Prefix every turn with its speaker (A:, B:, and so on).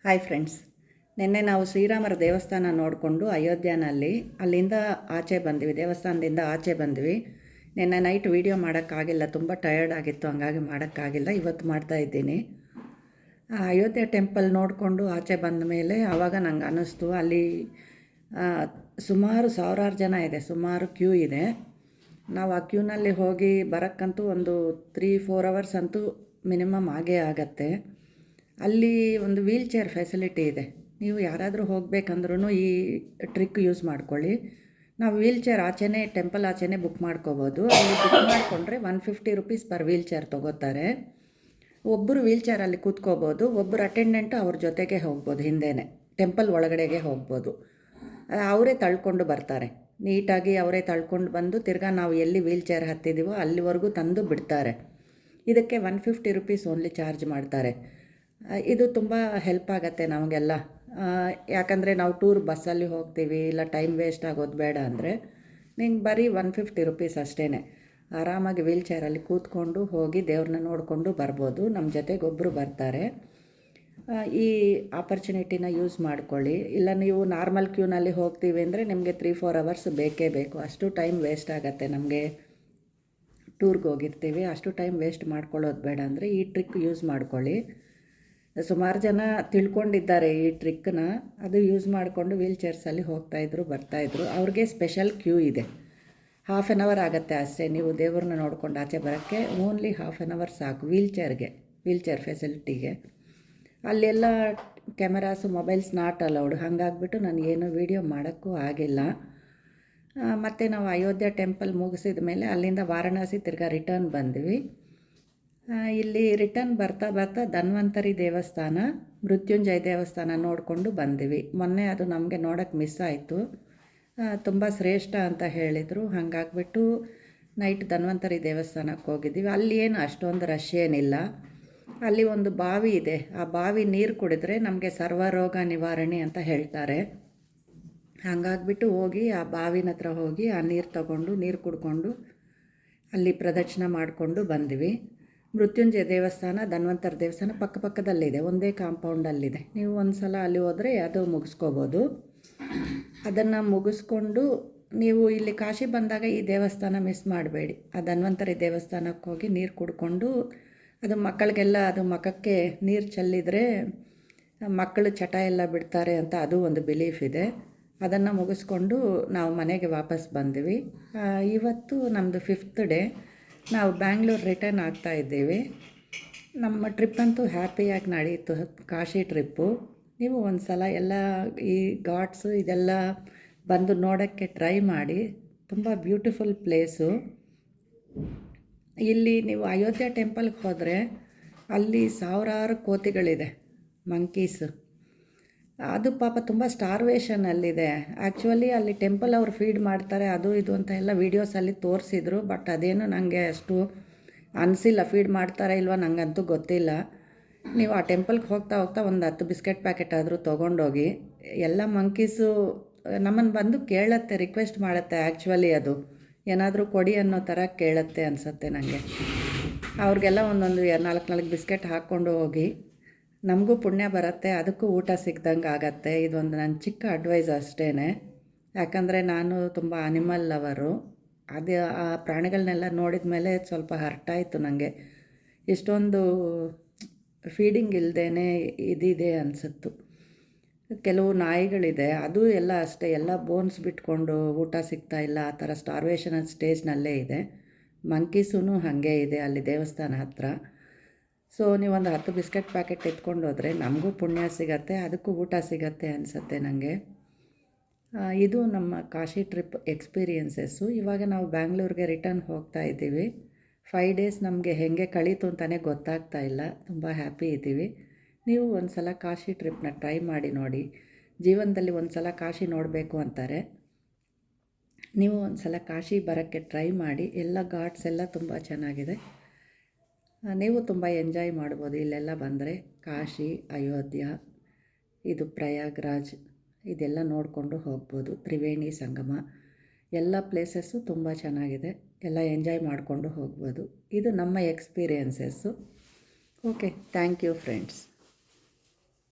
A: Hi friends, ನಿನ್ನೆ ನಾವು ಶ್ರೀರಾಮರ ದೇವಸ್ಥಾನ ನೋಡಿಕೊಂಡು ಅಯೋಧ್ಯನಲ್ಲಿ ಅಲ್ಲಿಂದ ಆಚೆ ಬಂದ್ವಿ, ದೇವಸ್ಥಾನದಿಂದ ಆಚೆ ಬಂದ್ವಿ. ನಿನ್ನೆ ನೈಟ್ ವೀಡಿಯೋ ಮಾಡೋಕ್ಕಾಗಿಲ್ಲ, ತುಂಬ ಟಯರ್ಡ್ ಆಗಿತ್ತು, ಹಂಗಾಗಿ ಮಾಡೋಕ್ಕಾಗಿಲ್ಲ. ಇವತ್ತು ಮಾಡ್ತಾಯಿದ್ದೀನಿ. ಅಯೋಧ್ಯೆ ಟೆಂಪಲ್ ನೋಡಿಕೊಂಡು ಆಚೆ ಬಂದ ಮೇಲೆ ಆವಾಗ ನಂಗೆ ಅನ್ನಿಸ್ತು, ಅಲ್ಲಿ ಸುಮಾರು ಸಾವಿರಾರು ಜನ ಇದೆ, ಸುಮಾರು ಕ್ಯೂ ಇದೆ. ನಾವು ಆ ಕ್ಯೂನಲ್ಲಿ ಹೋಗಿ ಬರೋಕ್ಕಂತೂ ಒಂದು 3-4 ಅವರ್ಸ್ ಅಂತೂ ಮಿನಿಮಮ್ ಆಗೇ ಆಗತ್ತೆ. ಅಲ್ಲಿ ಒಂದು ವೀಲ್ ಚೇರ್ ಫೆಸಿಲಿಟಿ ಇದೆ. ನೀವು ಯಾರಾದರೂ ಹೋಗಬೇಕಂದ್ರೂ ಈ ಟ್ರಿಕ್ ಯೂಸ್ ಮಾಡ್ಕೊಳ್ಳಿ. ನಾವು ವೀಲ್ ಚೇರ್ ಆಚೆನೇ, ಟೆಂಪಲ್ ಆಚೆನೇ ಬುಕ್ ಮಾಡ್ಕೋಬೋದು. ಅಲ್ಲಿ ಬುಕ್ ಮಾಡಿಕೊಂಡ್ರೆ 150 ರುಪೀಸ್ ಪರ್ ವೀಲ್ ಚೇರ್ ತೊಗೋತಾರೆ. ಒಬ್ಬರು ವೀಲ್ ಚೇರಲ್ಲಿ ಕೂತ್ಕೋಬೋದು, ಒಬ್ಬರು ಅಟೆಂಡೆಂಟು ಅವ್ರ ಜೊತೆಗೆ ಹೋಗ್ಬೋದು, ಹಿಂದೆಯೇ ಟೆಂಪಲ್ ಒಳಗಡೆಗೆ ಹೋಗ್ಬೋದು. ಅವರೇ ತಳ್ಕೊಂಡು ಬರ್ತಾರೆ, ನೀಟಾಗಿ ಅವರೇ ತಳ್ಕೊಂಡು ಬಂದು ತಿರ್ಗಾ ನಾವು ಎಲ್ಲಿ ವೀಲ್ ಚೇರ್ ಹತ್ತಿದ್ದೀವೋ ಅಲ್ಲಿವರೆಗೂ ತಂದು ಬಿಡ್ತಾರೆ. ಇದಕ್ಕೆ 150 ರುಪೀಸ್ ಓನ್ಲಿ ಚಾರ್ಜ್ ಮಾಡ್ತಾರೆ. ಇದು ತುಂಬ ಹೆಲ್ಪ್ ಆಗುತ್ತೆ ನಮಗೆಲ್ಲ. ಯಾಕಂದರೆ ನಾವು ಟೂರ್ ಬಸ್ಸಲ್ಲಿ ಹೋಗ್ತೀವಿ, ಇಲ್ಲ ಟೈಮ್ ವೇಸ್ಟ್ ಆಗೋದು ಬೇಡ ಅಂದರೆ ನಿಂಗೆ ಬರೀ 150 ರುಪೀಸ್ ಅಷ್ಟೇ. ಆರಾಮಾಗಿ ವೀಲ್ ಚೇರಲ್ಲಿ ಕೂತ್ಕೊಂಡು ಹೋಗಿ ದೇವ್ರನ್ನ ನೋಡಿಕೊಂಡು ಬರ್ಬೋದು. ನಮ್ಮ ಜೊತೆಗೆ ಒಬ್ಬರು ಬರ್ತಾರೆ. ಈ ಆಪರ್ಚುನಿಟಿನ ಯೂಸ್ ಮಾಡ್ಕೊಳ್ಳಿ. ಇಲ್ಲ ನೀವು ನಾರ್ಮಲ್ ಕ್ಯೂನಲ್ಲಿ ಹೋಗ್ತೀವಿ ಅಂದರೆ ನಿಮಗೆ 3-4 ಅವರ್ಸ್ ಬೇಕೇ ಬೇಕು. ಅಷ್ಟು ಟೈಮ್ ವೇಸ್ಟ್ ಆಗುತ್ತೆ ನಮಗೆ. ಟೂರ್ಗೆ ಹೋಗಿರ್ತೀವಿ, ಅಷ್ಟು ಟೈಮ್ ವೇಸ್ಟ್ ಮಾಡ್ಕೊಳ್ಳೋದು ಬೇಡ ಅಂದರೆ ಈ ಟ್ರಿಕ್ ಯೂಸ್ ಮಾಡ್ಕೊಳ್ಳಿ. ಸುಮಾರು ಜನ ತಿಳ್ಕೊಂಡಿದ್ದಾರೆ ಈ ಟ್ರಿಕ್ಕನ್ನ. ಅದು ಯೂಸ್ ಮಾಡಿಕೊಂಡು ವೀಲ್ ಚೇರ್ಸಲ್ಲಿ ಹೋಗ್ತಾಯಿದ್ರು, ಬರ್ತಾಯಿದ್ರು. ಅವ್ರಿಗೆ ಸ್ಪೆಷಲ್ ಕ್ಯೂ ಇದೆ. 1/2 ಅವರ್ ಆಗುತ್ತೆ ಅಷ್ಟೇ. ನೀವು ದೇವ್ರನ್ನ ನೋಡ್ಕೊಂಡು ಆಚೆ ಬರೋಕ್ಕೆ ಓನ್ಲಿ 1/2 ಅವರ್ ಸಾಕು ವೀಲ್ ಚೇರ್ ಫೆಸಿಲಿಟಿಗೆ. ಅಲ್ಲೆಲ್ಲ ಕ್ಯಾಮರಾಸು, ಮೊಬೈಲ್ಸ್ ನಾಟ್ ಅಲೌಡ್. ಹಾಗಾಗ್ಬಿಟ್ಟು ನನಗೇನು ವೀಡಿಯೋ ಮಾಡೋಕ್ಕೂ ಆಗಿಲ್ಲ. ಮತ್ತು ನಾವು ಅಯೋಧ್ಯೆ ಟೆಂಪಲ್ ಮುಗಿಸಿದ ಮೇಲೆ ಅಲ್ಲಿಂದ ವಾರಣಾಸಿ ತಿರ್ಗಾ ರಿಟರ್ನ್ ಬಂದ್ವಿ. ಇಲ್ಲಿ ರಿಟರ್ನ್ ಬರ್ತಾ ಬರ್ತಾ ಧನ್ವಂತರಿ ದೇವಸ್ಥಾನ, ಮೃತ್ಯುಂಜಯ ದೇವಸ್ಥಾನ ನೋಡಿಕೊಂಡು ಬಂದ್ವಿ. ಮೊನ್ನೆ ಅದು ನಮಗೆ ನೋಡೋಕ್ಕೆ ಮಿಸ್ ಆಯಿತು. ತುಂಬ ಶ್ರೇಷ್ಠ ಅಂತ ಹೇಳಿದರು. ಹಾಗಾಗ್ಬಿಟ್ಟು ನೈಟ್ ಧನ್ವಂತರಿ ದೇವಸ್ಥಾನಕ್ಕೆ ಹೋಗಿದ್ದೀವಿ. ಅಲ್ಲಿ ಏನು ಅಷ್ಟೊಂದು ರಶ್ ಏನಿಲ್ಲ. ಅಲ್ಲಿ ಒಂದು ಬಾವಿ ಇದೆ. ಆ ಬಾವಿ ನೀರು ಕುಡಿದ್ರೆ ನಮಗೆ ಸರ್ವರೋಗ ನಿವಾರಣೆ ಅಂತ ಹೇಳ್ತಾರೆ. ಹಾಗಾಗ್ಬಿಟ್ಟು ಹೋಗಿ ಆ ಬಾವಿನ ಹತ್ರ ಹೋಗಿ ಆ ನೀರು ತಗೊಂಡು ನೀರು ಕುಡ್ಕೊಂಡು ಅಲ್ಲಿ ಪ್ರದಕ್ಷಿಣೆ ಮಾಡಿಕೊಂಡು ಬಂದ್ವಿ. ಮೃತ್ಯುಂಜಯ ದೇವಸ್ಥಾನ, ಧನ್ವಂತರಿ ದೇವಸ್ಥಾನ ಪಕ್ಕದಲ್ಲಿದೆ, ಒಂದೇ ಕಾಂಪೌಂಡಲ್ಲಿದೆ. ನೀವು ಒಂದು ಸಲ ಅಲ್ಲಿ ಹೋದರೆ ಅದು ಮುಗಿಸ್ಕೋಬೋದು. ಅದನ್ನು ಮುಗಿಸ್ಕೊಂಡು ನೀವು ಇಲ್ಲಿ ಕಾಶಿ ಬಂದಾಗ ಈ ದೇವಸ್ಥಾನ ಮಿಸ್ ಮಾಡಬೇಡಿ. ಆ ಧನ್ವಂತರಿ ದೇವಸ್ಥಾನಕ್ಕೆ ಹೋಗಿ ನೀರು ಕುಡ್ಕೊಂಡು, ಅದು ಮಕ್ಕಳಿಗೆಲ್ಲ ಅದು ಮುಖಕ್ಕೆ ನೀರು ಚೆಲ್ಲಿದರೆ ಮಕ್ಕಳು ಚಟ ಎಲ್ಲ ಬಿಡ್ತಾರೆ ಅಂತ ಅದು ಒಂದು ಬಿಲೀಫ್ ಇದೆ. ಅದನ್ನು ಮುಗಿಸ್ಕೊಂಡು ನಾವು ಮನೆಗೆ ವಾಪಸ್ ಬಂದ್ವಿ. ಇವತ್ತು ನಮ್ಮದು 5th ಡೇ. ನಾವು ಬ್ಯಾಂಗ್ಳೂರು ರಿಟರ್ನ್ ಆಗ್ತಾಯಿದ್ದೀವಿ. ನಮ್ಮ ಟ್ರಿಪ್ ಅಂತೂ ಹ್ಯಾಪಿಯಾಗಿ ನಡೀತು, ಕಾಶಿ ಟ್ರಿಪ್ಪು. ನೀವು ಒಂದು ಸಲ ಎಲ್ಲ ಈ ಘಾಟ್ಸು ಇದೆಲ್ಲ ಬಂದು ನೋಡೋಕ್ಕೆ ಟ್ರೈ ಮಾಡಿ. ತುಂಬ ಬ್ಯೂಟಿಫುಲ್ ಪ್ಲೇಸು. ಇಲ್ಲಿ ನೀವು ಅಯೋಧ್ಯೆ ಟೆಂಪಲ್ಗೆ ಹೋದರೆ ಅಲ್ಲಿ ಸಾವಿರಾರು ಕೋತಿಗಳಿದೆ, ಮಂಕೀಸು. ಅದು ಪಾಪ ತುಂಬ ಸ್ಟಾರ್ವೇಷನಲ್ಲಿದೆ. ಆ್ಯಕ್ಚುಲಿ ಅಲ್ಲಿ ಟೆಂಪಲ್ ಅವ್ರು ಫೀಡ್ ಮಾಡ್ತಾರೆ, ಅದು ಇದು ಅಂತ ಎಲ್ಲ ವೀಡಿಯೋಸಲ್ಲಿ ತೋರಿಸಿದ್ರು. ಬಟ್ ಅದೇನು ನನಗೆ ಅಷ್ಟು ಅನಿಸಿಲ್ಲ, ಫೀಡ್ ಮಾಡ್ತಾರಾ ಇಲ್ವ ನನಗಂತೂ ಗೊತ್ತಿಲ್ಲ. ನೀವು ಆ ಟೆಂಪಲ್ಗೆ ಹೋಗ್ತಾ ಹೋಗ್ತಾ ಒಂದು 10 ಬಿಸ್ಕೆಟ್ ಪ್ಯಾಕೆಟ್ ಆದರೂ ತೊಗೊಂಡೋಗಿ. ಎಲ್ಲ ಮಂಕೀಸು ನಮ್ಮನ್ನು ಬಂದು ಕೇಳುತ್ತೆ, ರಿಕ್ವೆಸ್ಟ್ ಮಾಡುತ್ತೆ. ಆ್ಯಕ್ಚುಲಿ ಅದು ಏನಾದರೂ ಕೊಡಿ ಅನ್ನೋ ಥರ ಕೇಳುತ್ತೆ ಅನಿಸುತ್ತೆ ನನಗೆ. ಅವ್ರಿಗೆಲ್ಲ ಒಂದೊಂದು 4 ಬಿಸ್ಕೆಟ್ ಹಾಕ್ಕೊಂಡು ಹೋಗಿ. ನಮಗೂ ಪುಣ್ಯ ಬರುತ್ತೆ, ಅದಕ್ಕೂ ಊಟ ಸಿಗ್ದಂಗೆ ಆಗತ್ತೆ. ಇದೊಂದು ನನ್ನ ಚಿಕ್ಕ ಅಡ್ವೈಸ್ ಅಷ್ಟೇ. ಯಾಕಂದರೆ ನಾನು ತುಂಬ ಅನಿಮಲ್ ಲವರು. ಅದು ಆ ಪ್ರಾಣಿಗಳನ್ನೆಲ್ಲ ನೋಡಿದ ಮೇಲೆ ಸ್ವಲ್ಪ ಹರ್ಟಾಯಿತು ನನಗೆ. ಇಷ್ಟೊಂದು ಫೀಡಿಂಗ್ ಇಲ್ಲದೇ ಇದಿದೆ ಅನಿಸುತ್ತು. ಕೆಲವು ನಾಯಿಗಳಿದೆ, ಅದು ಎಲ್ಲ ಅಷ್ಟೇ, ಎಲ್ಲ ಬೋನ್ಸ್ ಬಿಟ್ಕೊಂಡು ಊಟ ಸಿಗ್ತಾಯಿಲ್ಲ, ಆ ಥರ ಸ್ಟಾರ್ವೇಷನ್ ಸ್ಟೇಜ್ನಲ್ಲೇ ಇದೆ. ಮಂಕೀಸೂ ಹಾಗೆ ಇದೆ ಅಲ್ಲಿ ದೇವಸ್ಥಾನ ಹತ್ರ. ಸೊ ನೀವೊಂದು 10 ಬಿಸ್ಕೆಟ್ ಪ್ಯಾಕೆಟ್ ಎತ್ಕೊಂಡು ಹೋದರೆ ನಮಗೂ ಪುಣ್ಯ ಸಿಗತ್ತೆ, ಅದಕ್ಕೂ ಊಟ ಸಿಗತ್ತೆ ಅನಿಸುತ್ತೆ ನನಗೆ. ಇದು ನಮ್ಮ ಕಾಶಿ ಟ್ರಿಪ್ ಎಕ್ಸ್ಪೀರಿಯನ್ಸಸ್ಸು. ಇವಾಗ ನಾವು ಬ್ಯಾಂಗ್ಳೂರಿಗೆ ರಿಟರ್ನ್ ಹೋಗ್ತಾ ಇದ್ದೀವಿ. 5 ಡೇಸ್ ನಮಗೆ ಹೇಗೆ ಕಳೀತು ಅಂತಲೇ ಗೊತ್ತಾಗ್ತಾ ಇಲ್ಲ. ತುಂಬ ಹ್ಯಾಪಿ ಇದ್ದೀವಿ. ನೀವು ಒಂದು ಸಲ ಕಾಶಿ ಟ್ರಿಪ್ನ ಟ್ರೈ ಮಾಡಿ ನೋಡಿ. ಜೀವನದಲ್ಲಿ ಒಂದು ಸಲ ಕಾಶಿ ನೋಡಬೇಕು ಅಂತಾರೆ. ನೀವು ಒಂದು ಸಲ ಕಾಶಿ ಬರೋಕ್ಕೆ ಟ್ರೈ ಮಾಡಿ. ಎಲ್ಲ ಘಾಟ್ಸ್ ಎಲ್ಲ ತುಂಬ ಚೆನ್ನಾಗಿದೆ. ನೀವು ತುಂಬ ಎಂಜಾಯ್ ಮಾಡ್ಬೋದು ಇಲ್ಲೆಲ್ಲ ಬಂದರೆ. ಕಾಶಿ, ಅಯೋಧ್ಯ, ಇದು ಪ್ರಯಾಗ್ರಾಜ್, ಇದೆಲ್ಲ ನೋಡಿಕೊಂಡು ಹೋಗ್ಬೋದು. ತ್ರಿವೇಣಿ ಸಂಗಮ, ಎಲ್ಲ ಪ್ಲೇಸಸ್ಸು ತುಂಬ ಚೆನ್ನಾಗಿದೆ. ಎಲ್ಲ ಎಂಜಾಯ್ ಮಾಡಿಕೊಂಡು ಹೋಗ್ಬೋದು. ಇದು ನಮ್ಮ experiences. Okay, thank you friends.